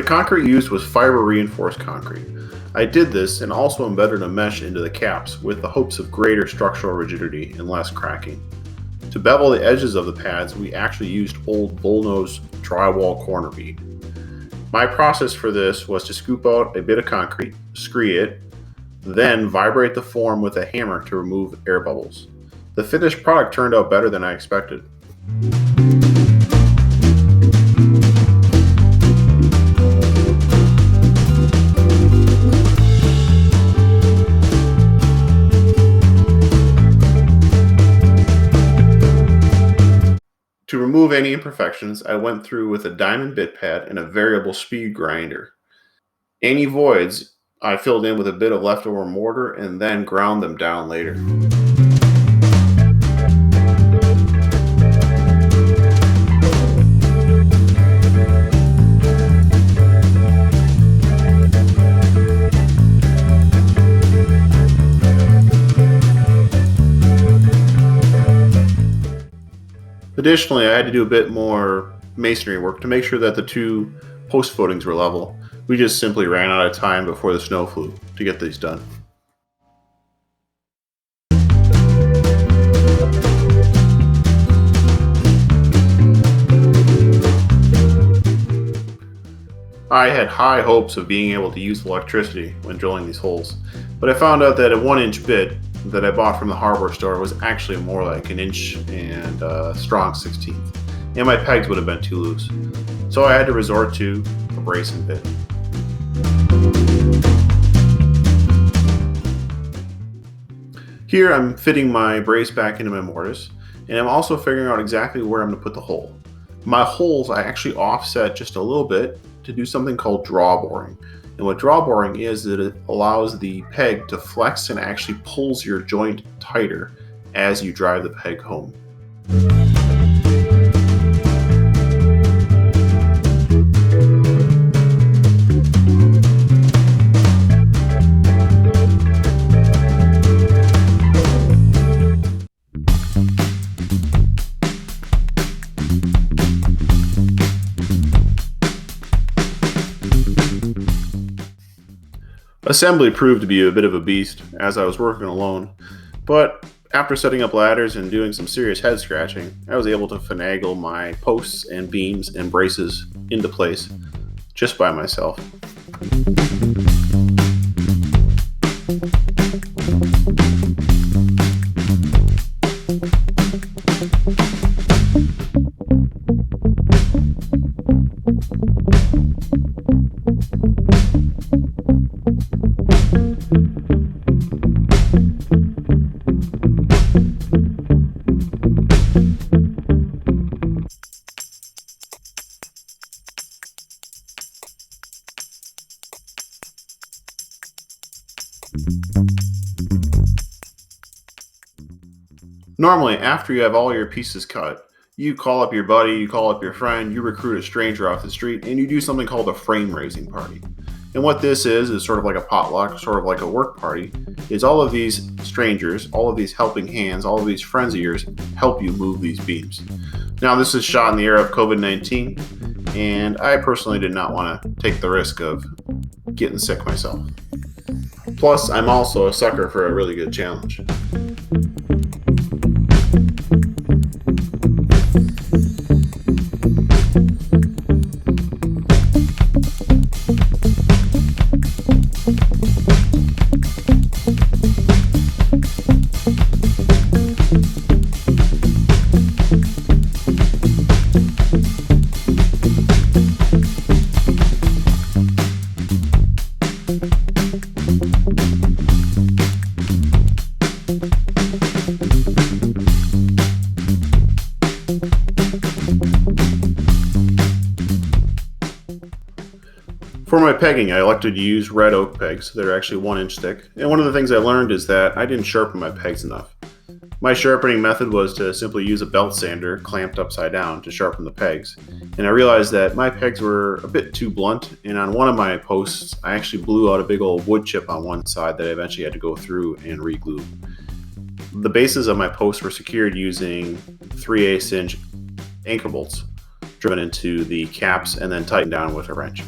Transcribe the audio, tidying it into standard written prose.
concrete used was fiber reinforced concrete. I did this and also embedded a mesh into the caps with the hopes of greater structural rigidity and less cracking. To bevel the edges of the pads, we actually used old bullnose drywall corner bead. My process for this was to scoop out a bit of concrete, scree it, then vibrate the form with a hammer to remove air bubbles. The finished product turned out better than I expected. To remove any imperfections, I went through with a diamond bit pad and a variable speed grinder. Any voids I filled in with a bit of leftover mortar and then ground them down later. Additionally, I had to do a bit more masonry work to make sure that the two post footings were level. We just simply ran out of time before the snow flew to get these done. I had high hopes of being able to use electricity when drilling these holes, but I found out that a 1-inch bit that I bought from the hardware store was actually more like an inch and a strong 16th, and my pegs would have been too loose. So I had to resort to a brace and bit. Here I'm fitting my brace back into my mortise, and I'm also figuring out exactly where I'm going to put the hole. My holes I actually offset just a little bit to do something called draw boring. And what draw boring is that it allows the peg to flex and actually pulls your joint tighter as you drive the peg home. Assembly proved to be a bit of a beast as I was working alone, but after setting up ladders and doing some serious head scratching, I was able to finagle my posts and beams and braces into place just by myself. Normally, after you have all your pieces cut, you call up your buddy, you call up your friend, you recruit a stranger off the street, and you do something called a frame raising party. And what this is sort of like a potluck, sort of like a work party, is all of these strangers, all of these helping hands, all of these friends of yours help you move these beams. Now, this is shot in the era of COVID-19, and I personally did not want to take the risk of getting sick myself. Plus, I'm also a sucker for a really good challenge. For my pegging, I elected to use red oak pegs that are actually 1-inch thick, and one of the things I learned is that I didn't sharpen my pegs enough. My sharpening method was to simply use a belt sander clamped upside down to sharpen the pegs, and I realized that my pegs were a bit too blunt, and on one of my posts I actually blew out a big old wood chip on one side that I eventually had to go through and re-glue. The bases of my posts were secured using 3/8-inch anchor bolts driven into the caps and then tightened down with a wrench.